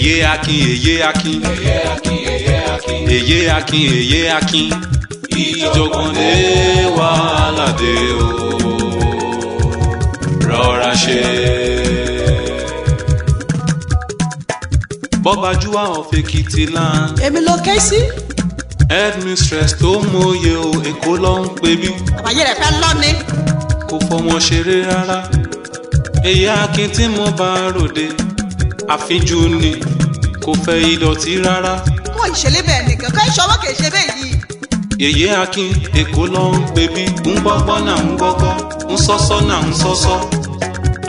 Èyé Akin, Èyé Akin, Èyé Akin, Èyé Akin, Èyé Akin, Èyé Akin. Ìjọ̀gbọ̀n lé wàhálà dé o. Rọra ṣe. Bọ́bájúwà of Ekiti land. Èmi ló ké sí. Headmistress tó mòye o, Èkó ló ń pè bí. Àbáyé rẹ̀ fẹ́ lọ́ ni. Kò fọmọ ṣeré rárá. Èyé Akin tí mo bá ròde. Àfijú ni kò fẹ́ ìdọ̀tí rárá. Wọ́n ìṣẹ̀lẹ̀ bẹ́ẹ̀ nìkan kọ́ ìṣọwọ́ kì í ṣe bẹ́ẹ̀ yìí. Èyé Akin Èkó ló ń pè bí. Ń gbọ́gbọ́ náà ń gbọ́gbọ́, ń sọ́sọ́ náà ń sọ́sọ́.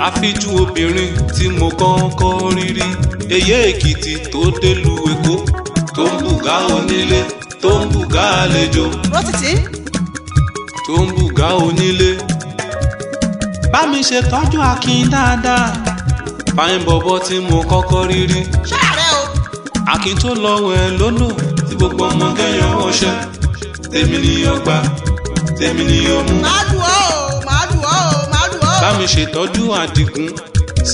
Àfijú obìnrin tí mo kọ́kọ́ rí rí. Èyé Èkìtì tó délu Èkó, tó ń bùgá onílé, tó ń bùgá àlejò. Rótìtì. Tó ń bùgá onílé. Bá mi ṣe tọ́jú Akin dáadáa. Fáyín bọ̀bọ̀ tí mo kọ́kọ́ rí rí. Ṣáàrẹ̀ o. Akin tó lọ́wọ́ ẹ lólò tí gbogbo ọmọ kẹ́yàn wọṣẹ́. Tèmi ni ọgbà, tèmi ni ọmú. Màá lù ọ́ o, màá lù ọ́ o, màá lù ọ́ o. Bá mi ṣètọ́jú Àdìgún,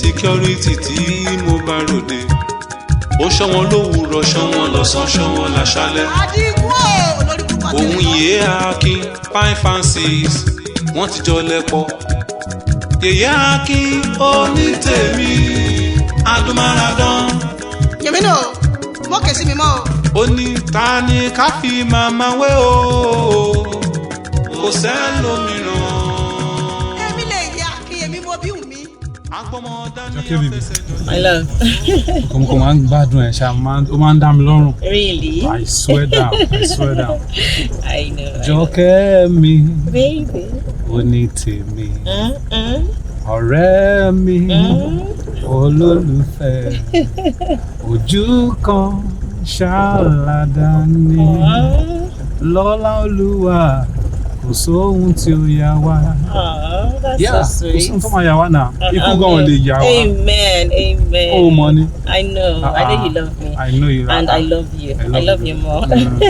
security tí mo bá ròde. Ó ṣọ́ wọn lówùúrọ̀, ṣọ́ wọn lọ́sàn, ṣọ́ wọn láṣálẹ́. Àdìgún o, olórí púpọ̀ tèmi. Òun Èyé Akin, fine fancies, wọ́n ti jọ lẹ́pọ̀. Èyé Akin onítèmi, adúmáradán. Yèmí nù, mọ́ kè sí mi mọ́ o. Ó ní ta ni ká fi màmá wé o, kò sẹ́lòmíràn. Èmi lè yẹ Akin, èmi mo bí wù mí. Okay, baby. I love. Kò máa ń gbádùn ẹ̀ ṣá, ó máa ń dá mi lọ́rùn. Really? I swear down, I swear down. I know. Jọkẹ́ mi, Baby. onítèmi, ọ̀rẹ́ mi, olólùfẹ́, ojú kan ṣáàlàdá ni, lọ́lá Olúwa, kò sóhun tí ó yà wá. That's so sweet. Kò sóhun tó máa yà wá náà. Ikú gan lè yà wá. Amen, amen. Oh, money. I know. I know you love me. I know you love me. And I love you. I love you more. I love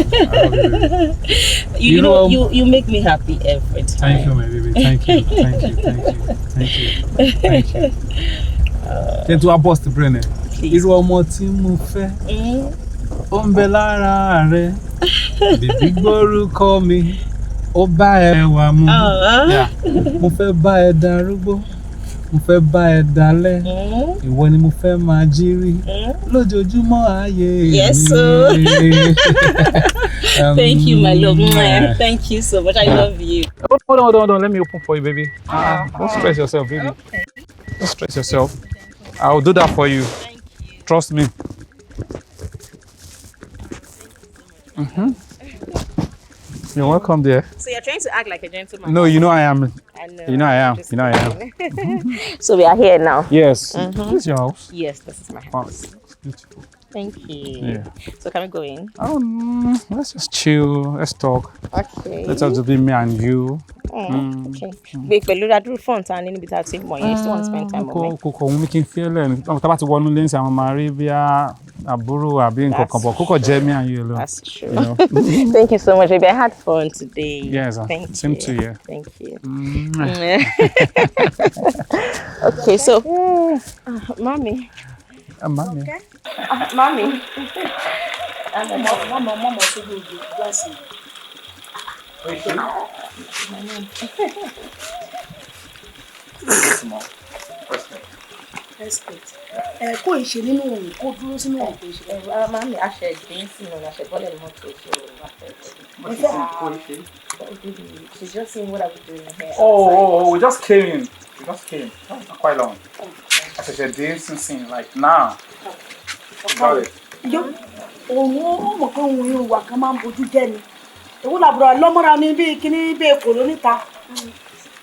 you. You know, you make me happy every time. Thank you, my baby. Thank you. Thank you. Thank you. Thank you. Thank you. Then to our boss to bring it. Irú ọmọ tí mo fẹ́, ó ń bẹ lára rẹ̀. Bèbí gbórúkọ mi, ó bá ẹ wà mu. Mo fẹ́ bá ẹ darúgbó, mo fẹ́ bá ẹ dalẹ̀. Ìwọ ni mo fẹ́ máa jí rí lójoojúmọ́ ayé mi. Yes, sir. Thank you, my love. Thank you so much. I love you. Hold on. Let me open for you, baby. Don't stress yourself, baby. Okay. Don't stress yourself. I'll do that for you. Thank you. Trust me. You're welcome there. So you're trying to act like a gentleman. No, you know I am. I know. You know I am. You know I am. So we are here now. Yes. This is your house. Yes, this is my Wow, house. it's beautiful. Thank you. Yeah. So can we go in? Let's just chill. Let's talk. Okay. Let's just be me and you. Okay. Big pẹ̀lú rádúró fún ta ní níbi tá a ti mọ̀ yẹn. Still want to spend time with me. Kò we can feel it. Tá bá ti wọnú lẹ́yìn sí àwọn máa rí bí àbúrò àbí nǹkan kan bọ̀. Kókò jẹ́ me and you alone. That's true. You know? Thank you so much, baby. I had fun today. Yes, Thank same you. to you. Thank you. Okay, so, mommy. Mommy. Mommy. Mama, so good. Bless you. Kó ìṣe nínú òun, kó dúró sínú òun kó ìṣe. Mami, aṣẹ ìgbín sínú aṣẹ bọ́lẹ̀ ní mọ́tò ìṣòro wà fẹ́. She's just seeing what I was doing here. Oh, we just came in. We just came. That's not quite long. I said, dancing, like now. Got it. Òun ó mọ̀ pé òun irun wà kan máa ń bojú jẹ́ ni. Èwo làbúrò lọ́mọ́ra ní bí kíní bí èkó ló níta.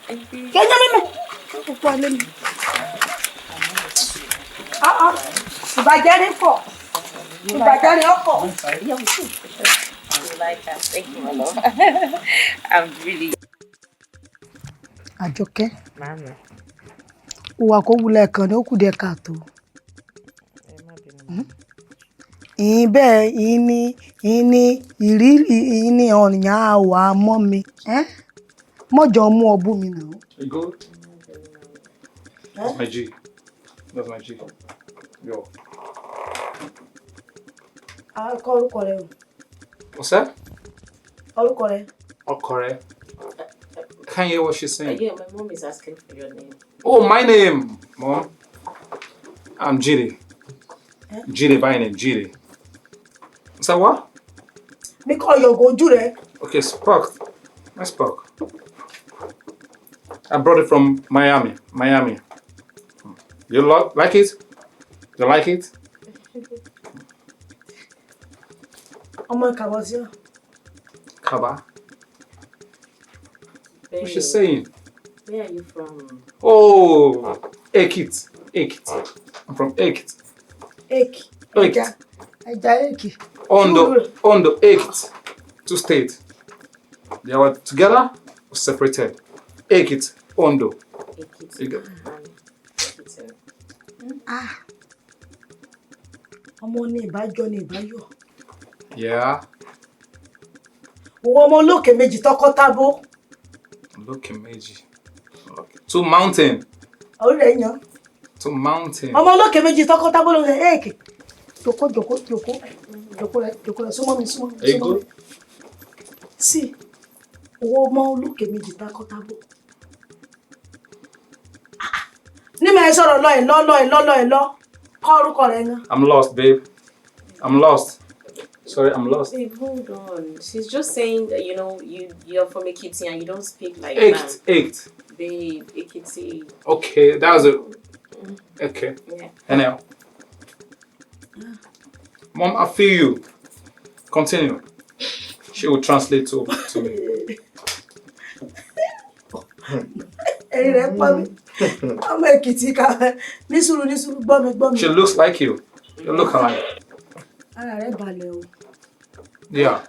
Kẹ́nyẹ́ mímẹ́. Ó pọ̀ lé mi. Ìbàjẹ́ rí pọ̀. Ìbàjẹ́ rí ọkọ̀. Like that. Thank you, my love. I'm really. Àjọkẹ́. Mami. Ìwà kó wulẹ̀ kan ní ó kù díẹ̀ káàtó. Bẹ́ẹ̀ ìní ìrírí ìní ọ̀nìyàn àwà mọ́ mi. Mọ́jọ mú ọbú mi náà. You good? That's my G. That's my G. Yo. Kọ orúkọ rẹ o. What's that? Orúkọ rẹ. Okore. Can't hear what she's saying. Yeah, my mom is asking for your name. Oh, my name, Mom. I'm Jide. Jide by name, Jide. Is that what? Mi kọ yọ̀gọ̀ ojú rẹ. Okay, Spock. I spoke. I brought it from Miami. You like it? You like it? Ọmọ ìkàbọ̀ sí ọ. Kaba. Babe, What's she saying? where are you from? Oh, Ekit. I'm from Ekit. Èkì. Ekit. Ẹja èkì. Ondo, Ekit. 2 states. They were together or separated? Ekit, Ondo. Ekiti. You got- Ekiti. Ọmọ ní ìbájọ́ ní ìbáyọ̀. Yeah. Òwò ọmọ olókè méjì tọkọ tábó. Look, Meiji. Okay. 2 mountain. Orí rẹ̀ yan. 2 mountain. Ọmọ olókè méjì tọkọ tábó ló ń sẹ èkì. Jòkó rẹ̀ súnmọ́ mi. There you go. Sí. Òwò ọmọ olókè méjì tọkọ tábó. Ní mẹ́ sọ̀rọ̀ lọ ẹ̀ lọ. Kọ orúkọ rẹ̀ yan. I'm lost, babe. I'm lost. Sorry, I'm lost. Babe, hold on. She's just saying that, you're from Ekiti and you don't speak like that. Eight. Babe, Ekiti. Okay, that was it. Okay. Yeah. Anyhow. Mom, I feel you. Continue. She will translate to me. Ẹ̀yin rẹ̀ pọ̀ mi. Ọmọ Èkìtì ká ní sùúrù gbọ́ mi. She looks like you. You look alike. Ara rẹ̀ balẹ̀ o. Yeah.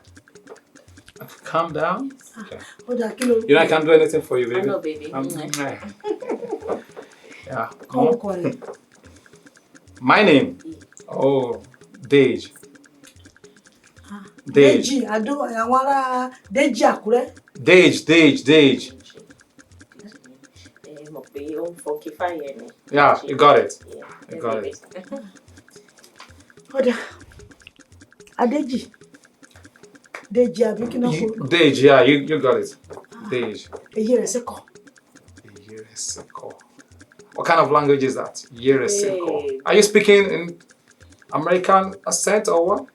Calm down. Okay. Ó dà kí ló. You know I can't do anything for you, I baby. know, baby. Yeah. Kọ orúkọ rẹ̀. My name. Oh, Dej. Déjì Adó àwọn ará Déjì Àkúrẹ́. Dej. Yeah, you got it. You got it. Ó dà. Adéjì. Déjì àbí kí náà kọ. Dej, yeah, you got it. Dej. Èyí rẹ̀ sẹ́kọ̀. Yereseko. What kind of language is that? Yereseko. Are you speaking in American accent or what?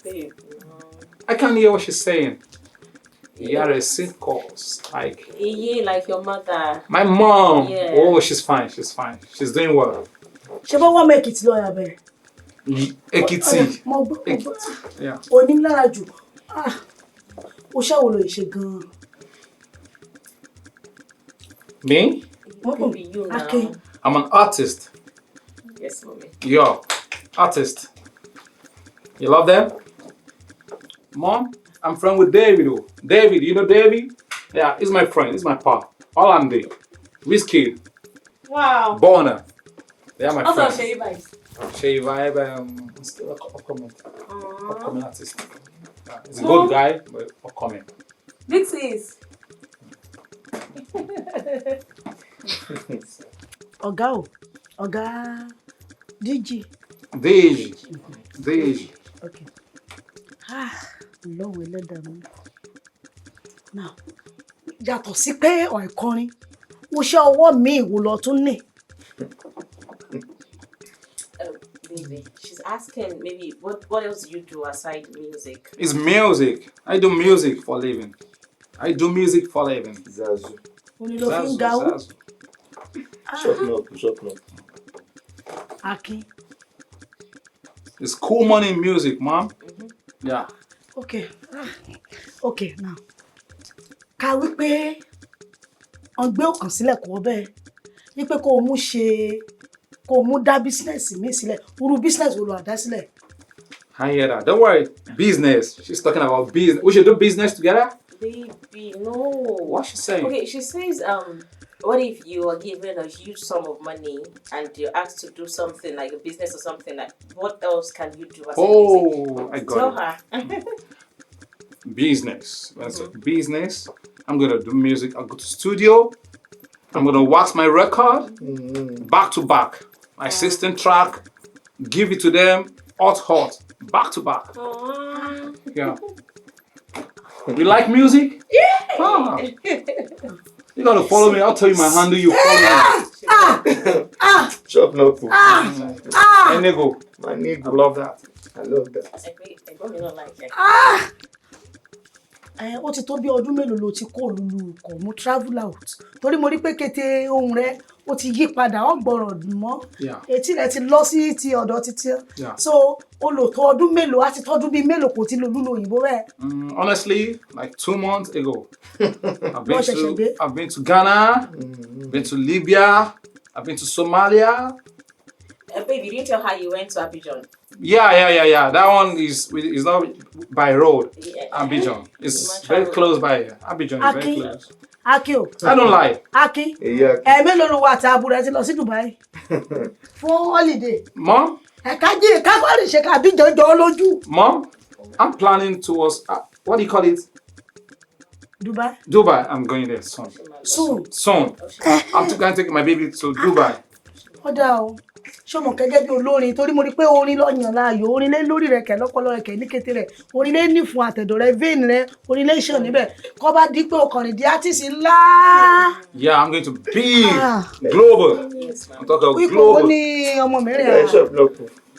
Babe, I can't hear what she's saying. Yereseko. like your mother. My mom. Yeah. Oh, she's fine. She's doing well. Ṣé bọ́ wọ́n mọ Èkìtì lọ́ọ́ yàbẹ̀? Ekiti. Mo gbọ́. Yeah. Onílára jù. Ó ṣàwòrò ìṣe gan-an. Me? Maybe you now. Akin. I'm an artist. Yes, mommy. Yo, artist. You love them? Mom, I'm friend with David. David, you know David? Yeah, he's my friend. He's my pal. Olande. Whiskey. Wow. Bonner. They are my Also, friends. Sherry vibes. Shay Vibe, still upcoming artist. Yeah, he's a good guy, but upcoming. Dixies. Ọ̀gá Díjì. Dej. Okay. Lọ́wọ́ ẹlẹ́dàá mi. Now, yàtọ̀ sí pé ọ̀ìkọrin, mo ṣe ọwọ́ mi ìwò lọ tún ní. Baby, she's asking maybe what else you do aside music? It's music. I do music for living. Zazu. Oní ló fi ń gawú. Zazu. Shop up. Akin. It's cool money in music, Mom. Yeah. Okay, now. Ká wípé ọ̀n gbé ọkàn sílẹ̀ kọ́ bẹ́ẹ̀. Wípé kó o mú dá business mi sílẹ̀. Irú business wo lo àdá sílẹ̀? I hear that. Don't worry. Business. She's talking about business. We should do business together. Baby, no. What's she saying? Okay, she says, what if you are given a huge sum of money and you're asked to do something like a business or something like, what else can you do as a music? I got Tell it. her. Business. When I say business, I'm gonna do music. I'll go to studio. I'm gonna wax my record back to back. My system track, give it to them hot, back to back. Yeah. You like music? Yeah. Ah. You gotta follow me. I'll tell you my handle. You follow me. Shop no food. My nigga. My nigga, love that. I love that. I don't like it. Ó ti tó bí ọdún mélòó ló ti kó lulu kò mú travel out torí mo rí pé kété ohun rẹ̀ ó ti yí padà ó gbọ́rọ̀ mọ́ etí rẹ̀ ti lọ sí ti ọ̀dọ̀ títí so ó lò tó ọdún mélòó àti tọ́dún bí mélòó kò ti lò lulu òyìnbó bẹ́ẹ̀. Honestly, like 2 months ago, I've been to Ghana, been to Libya, I've been to Somalia. Baby, you didn't tell how you went to Abidjan. Yeah. That one is not by road. Abidjan. It's very close by here. Abidjan is very close. Akio. I don't lie. Aki. Mélòó ló wà tá àbúrò ẹ ti lọ sí Dubai? For holiday. Mom? Mom, I'm planning towards, what do you call it? Dubai? Dubai. I'm going there soon. Soon. I'm going to take my baby to Dubai. Oda. Ṣọmọ gẹ́gẹ́ bí olórin torí mo rí pé orin ló yàn láàyò orin lé lórí rẹ̀ kẹ́ lọ́pọlọ rẹ̀ kẹ́ ní kété rẹ̀ orin lé ní fún àtẹ̀dọ̀ rẹ̀ vein rẹ̀ orin lé ṣàn níbẹ̀ kó bá di pé ọkùnrin di artist ńlá. Yeah, I'm going to be global. I'm talking global. Ní ọmọ mẹ́rin.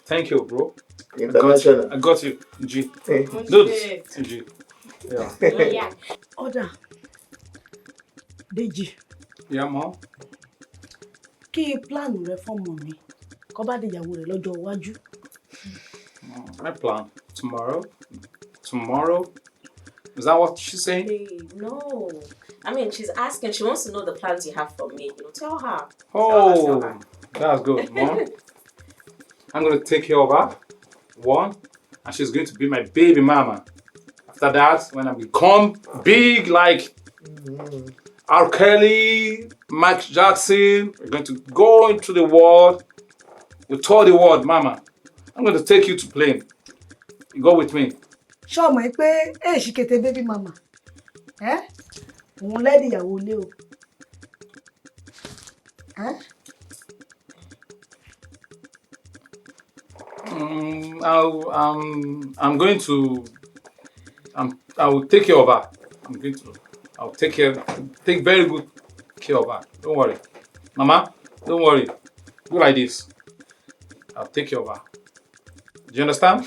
Thank you, bro. International. I got you. G. Dude. G. Yeah. Oda. Deji. Yeah, Mom. Kí plan rẹ fọ́mọ mi kó bá di ìyàwó rẹ̀ lọ́jọ́ iwájú. My plan tomorrow. Is that what she's saying? No. I mean, she's asking. She wants to know the plans you have for me. Tell her. Oh, tell her. That's good, Mom. I'm going to take care of her. One, and she's going to be my baby mama. After that, when I become big like R. Kelly, Mike Jackson, we're going to go into the world. You tour the world, Mama. I'm going to take you to plane. You go with me. Show me pé she kete baby mama. Òun lady ìyàwó lé o. I will take care of her. I'll take very good care of her. Don't worry. Mama, don't worry. Go like this. I'll take care of her. Do you understand?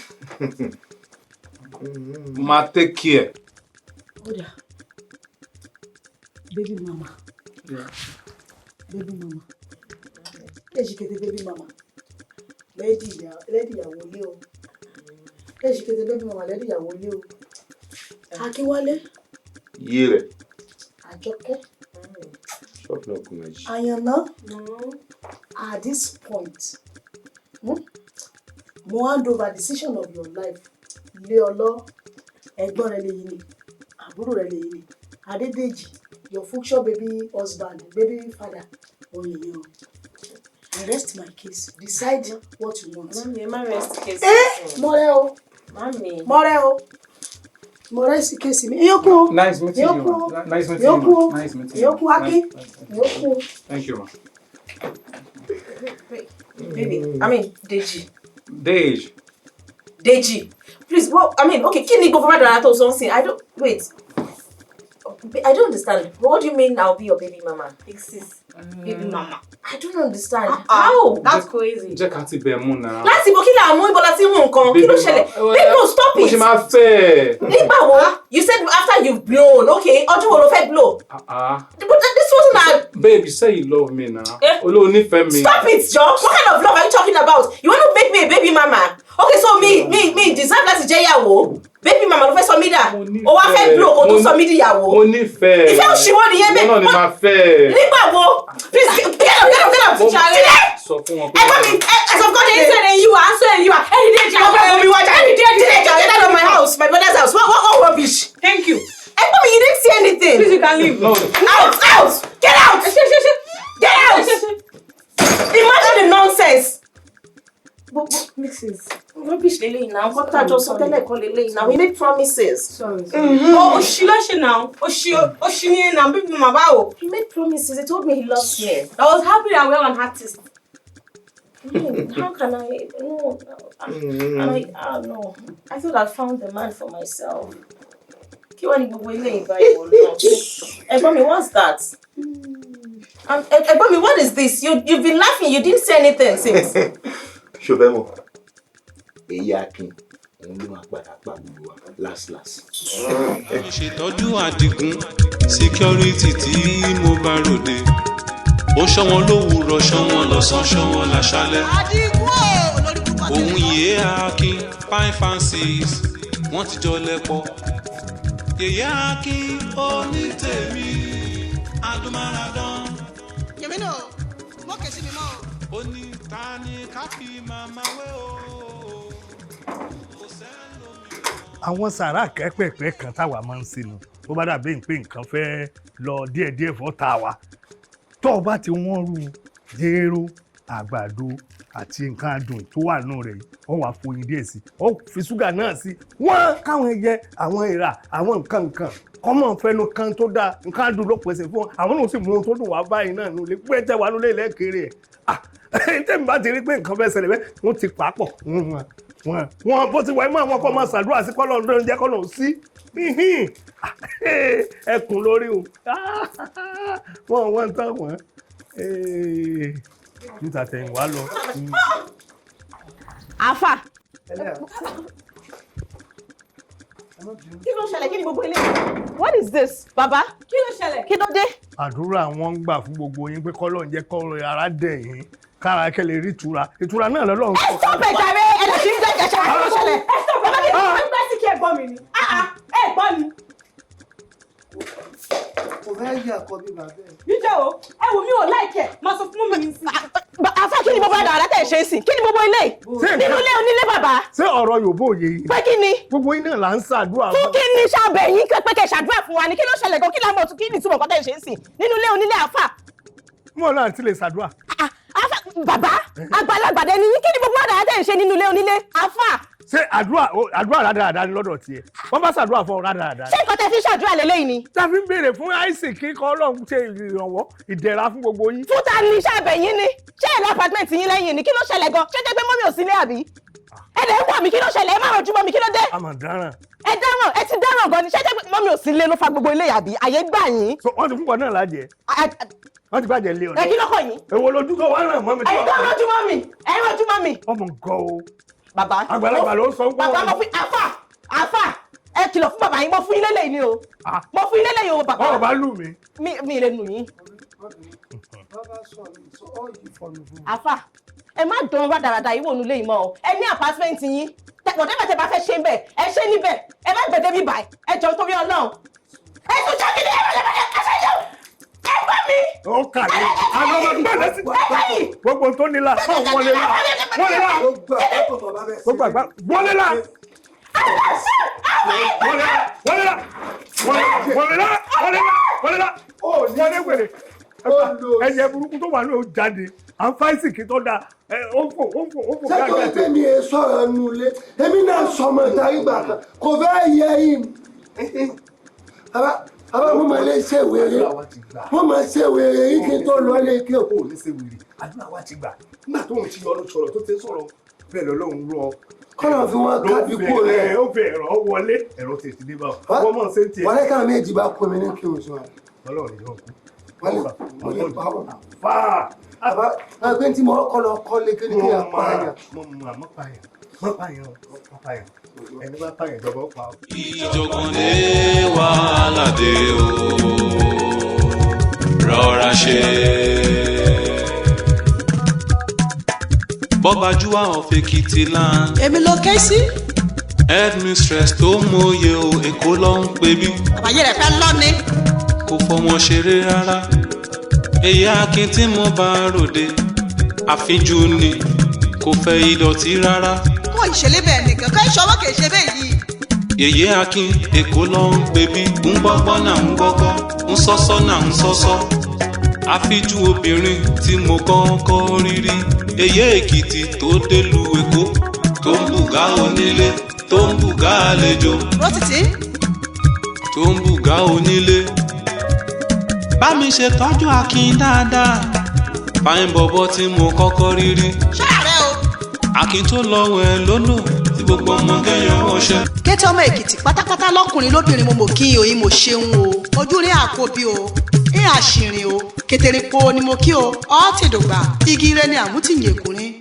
Ma, take care. Oda. Baby mama. Yeah. Baby mama. Educated baby mama. Lady ìyàwó lé o. Educated baby mama, lady ìyàwó lé o. Akínwálé. Yere. Àjọkẹ́. Shop no kumaji. Ayana. At this point, mo hand over decision of your life. Ilé ọlọ́, ẹ̀gbọ́n rẹ lèyí ni, àbúrò rẹ lèyí ni, Adédèjì, your future baby husband, baby father, oyeyo. I rest my case. Decide what you want. Mommy, my rest case. More o. Mommy. More o. More si case mi. Yoko. Nice meeting you. Nice meeting you. Nice meeting you. Yoko Aki. Yoko. Thank you, ma. Baby, I mean, Deji. Deji. Please, okay, can you go for that or something? Wait. I don't understand. What do you mean I'll be your baby mama? Baby mama. I don't understand. How? That's crazy. Jẹ́ ká ti bẹ̀ mú náà. Láti bọ̀ kí là ń mú ibo láti mú nǹkan. Kí ló ṣẹlẹ̀? Baby, no, stop it. Mo ṣe máa fẹ́. Nígbà wo? You said after you've blown. Okay, ọdún wo ló fẹ́ blow? But this wasn't a... Babe, you say you love me now. Olóò nífẹ̀ẹ́ mi. Stop it, Joe. What kind of love are you talking about? You want to make me a baby mama? Okay, so me deserve láti jẹ́ ìyàwó. Baby mama ló fẹ́ sọ mí dà. Ó wá fẹ́ blow kó tó sọ mí di ìyàwó. Mo nífẹ̀ẹ́. Ìfẹ́ òṣìwọ́ nìyẹn bẹ́ẹ̀. Mo náà ni máa fẹ́. Nígbà wo? Please, get up. Sọ fún wọn. Ẹ̀gbọ́n mi, as of God, answer you are. Any day, get out of my house, my brother's house. What rubbish? Thank you. Ẹ̀gbọ́n mi, you didn't see anything. Please, you can leave. No. Out! Get out! Get out! Imagine the nonsense. But Mrs. Rubbish lele now. What I just said now. We make promises. Sorry. Oh, she now. Now. Baby mama. He made promises. He told me he loves me. I was happy that we're an artist. How can I? No. I don't know. I thought I found the man for myself. Ebami, what's that? Ebami, what is this? You've been laughing. You didn't say anything since. Shobemo. EYE Akin. Last. Ṣètọ́jú Àdìgún security tí mo bá ròde. Ó ṣọ́wọ́n lówùúrọ̀, ṣọ́wọ́n lọ́sàn, ṣọ́wọ́n láṣálẹ́. Òun EYE Akin fine fancies wọ́n ti jọ lẹ́pọ̀. EYE Akin onítèmi adúmáradán. Yèmí náà, mọ́ kèsì mi mọ́. Ó ní ta ni ká fi màmá wé o. Kò sẹ́lòmíràn. Àwọn sàrà kẹ́pẹ̀pẹ́ kan táwa máa ń sínú bó bá dàbí pé nǹkan fẹ́ lọ díẹ̀díẹ̀ fún ta wa tó o bá ti wọ́n rú jéró àgbàdo àti nǹkan adùn tó wà nù rẹ̀ ó wá foyín díẹ̀ sí ó fi ṣúgà náà sí wọ́n káwọn ẹyẹ àwọn èèrà àwọn nǹkan kọ́mọ̀ fẹ́nu kan tó dáa nǹkan adùn ló pèsè fún àwọn náà sì mú ohun tó dùn wá báyìí náà nù lè pẹ́ tẹ́ wà nílé lẹ́kẹ̀rẹ́ ẹ̀ tẹ́mi bá ti rí pé nǹkan fẹ́ ṣẹlẹ̀ bẹ́ẹ̀ wọ́n ti pàápọ̀ wọn bó ti wáyé mọ́ àwọn ọkọ̀ máa ṣàdúrà sí kọ́lọ̀ ọdún jẹ́ kọ́lọ̀ sí ẹkùn lórí o wọ́n tán wọ́n níta tẹ̀yìn wá lọ. Àfà. Kí ló ṣẹlẹ̀? Kí ni gbogbo ilé? What is this, baba? Kí ló ṣẹlẹ̀? Kí ló dé? Àdúrà wọn ń gbà fún gbogbo yín pé kọ́lọ̀ ń jẹ́ kọ́lọ̀ ara dẹ̀ yín kára kẹ́lẹ̀ rí ìtura náà lọ́lọ́run. Ẹ stop ẹ̀ jàre ẹlẹ́sìn ń jẹ́jẹ́ ṣe kí ló ṣẹlẹ̀? Ẹ stop ẹ̀ bábí ẹ̀ gbá sí kí ẹ gbọ́ mi ni. Ẹ gbọ́ mi. Kò fẹ́ yí àkọ́bí bàbá ẹ̀. Jíjẹ́ o, ẹ wò mí ò láìkẹ̀, máa sọ fún mi sí. Àfà kí ni gbogbo àdàrà tẹ̀ ṣe sí? Kí ni gbogbo ilé? Nínú ilé onílé bàbá. Ṣé ọ̀rọ̀ Yorùbá òye yìí? Pé kí ni? Gbogbo yín náà là ń ṣàdúrà fún. Fún kí ni ṣàbẹ̀ yín pé kẹ́ ṣàdúrà fún wa ni? Kí ló ṣẹlẹ̀ gan? Kí lámọ̀ tún kí ni túbọ̀ kọ́ tẹ̀ ṣe sí? Nínú ilé onílé àfà. Mo náà ti lè ṣàdúrà. Àfà bàbá àgbàlagbà dẹ ni kí ni gbogbo àdàrà tẹ̀ ṣe nínú ilé onílé àfà? Ṣé àdúrà rádaràdà ni lọ́dọ̀ tiẹ̀? Wọ́n bá ṣàdúrà fún ọ rádaràdà. Ṣé nǹkan tẹ fi ṣàdúrà lélẹ́yìn ni? Ta fi ń béèrè fún àìsàn kíkọ́ Ọlọ́run ṣe ìrànwọ́ ìdẹ̀ra fún gbogbo yín. Fún ta ni iṣẹ́ abẹ yín ni? Ṣé ìlú apartment yín lẹ́yìn ni? Kí ló ṣẹlẹ̀ gan? Ṣé jẹ́ pé mọ́mí ò sí ilé àbí? Ẹ lè wà mí kí ló ṣẹlẹ̀? Ẹ má rọjú mọ́ mi kí ló dé? Àmọ̀ dáràn. Ẹ dáràn, ẹ ti dáràn gan ni. Ṣé jẹ́ pé mọ́mí ò sí ilé ló fa gbogbo ilé àbí? Àyè gbà yín. Wọ́n ti fún wọn náà lájẹ. Wọ́n ti bàjẹ́ lé ọ̀dọ́. Ẹ kí ló kọ̀ yín? Èwo lójú tó wá ràn mọ́ mi. Ẹ̀yin tó rọjú mọ́ mi. Ẹ̀yin rọjú mọ́ mi. Ọmọ nǹkan o. Bàbá. Àgbàlagbà ló sọ pé. Bàbá mo fi àfà ẹ kìlọ̀ fún bàbá yín mo fún yín lélẹ̀ ni o. Mo fún yín lélẹ̀ yìí o bàbá. Bọ́ọ̀ bá lù mí. Mi lè nù yín. Àfà ẹ má dán rádaràda yìí wò nù lé ìmọ̀ o. Ẹ ní apartment yín. Whatever tẹ́ bá fẹ́ ṣe ń bẹ̀ ẹ ṣe níbẹ̀. Ẹ má gbẹ̀dẹ̀ bí báyìí. Ẹ jọ nítorí Ọlọ́run. Ẹ tún jọ́ gidi ẹ gbọ́ mi. Ó kà ní. Àwọn ọmọ gbọ́dọ̀ sí gbogbo tó nílà. Wọlé la. Gbogbo àgbà wọlé la. Wọlé wèrè. Ẹyẹ burúkú tó wà ní o jáde. À ń fáìsì kí tó dáa. Ó fò káàkiri. Sẹ́kọ̀ọ́ tèmi ẹ̀ sọ̀rọ̀ nulẹ̀. Èmi náà sọmọ ìdarí gbà kan. Kò fẹ́ yẹ yìí. Àbá mo máa lè ṣe wèrè. Mo máa ṣe wèrè yìí kí n tó lọ lé kí o. Ó ní ṣe wèrè. Àdúrà wa ti gbà. Nígbà tó ń ti yọ ọdún sọ̀rọ̀ tó ti sọ̀rọ̀ bẹ́ẹ̀ lọ́lọ́run rọ. Kọ́nà fi wọn ká fi kú rẹ̀. Ó fẹ́ ẹ̀rọ wọlé. Ẹ̀rọ tètè dé bá ọ. Wọ́n mọ̀ ṣe ń tiẹ̀. Wọlé káà méjì bá kún mi ní kí o sọ. Ọlọ́run yóò kú. Wọlé pa ọ́. Fáà. Àgbẹ̀ tí mo kọ́ lọ kọ́ lé kí ni kí a pa àyàn. Mọ̀ pààyàn. Ẹni bá pààyàn jọba ó pa ọ́. Ìjọ̀gbọ̀n dé wàhálà dé o, rọra ṣe. Bọ́bájúwà of Ekiti land. Èmi ló ké sí. Headmistress tó mòye o, Èkó ló ń pè bí. Àbáyé rẹ̀ fẹ́ lọ ni. Kò fọmọ ṣeré rárá. EYE Akin tí mo bá ròde, àfijú ni, kò fẹ́ ìdọ̀tí rárá. Wọ́n ìṣẹ̀lẹ̀ bẹ́ẹ̀ nìkan ká ìṣọwọ́ kì í ṣe bẹ́ẹ̀ yìí. EYE Akin Èkó ló ń pè bí. Ń gbọ́gbọ́ náà ń gbọ́gbọ́, ń sọ́sọ́ náà ń sọ́sọ́. Àfijú obìnrin tí mo kọ́kọ́ rí rí. EYE Èkìtì tó délùú Èkó, tó ń bùgá onílé, tó ń bùgá àlejò. Rọ́tìtì. Tó ń bùgá onílé. Bá mi ṣe tọ́jú Akin dáadáa. Fáìn bọ̀bọ̀ tí mo kọ́kọ́ rí rí. Ṣé Akin tó lọ́wọ́ ẹ lódò tí gbogbo ọmọ kẹyàn ọṣẹ. kété ọmọ èkìtì pátápátá lọkùnrin lóbìnrin mo mọ̀ kí oyin mo ṣeun o ojú rí àkóbí o ní àṣìrìn o kètèrè po ni mo kí o ọ́ tèdògbà igi rẹ ni àmútìyẹ̀kùnrin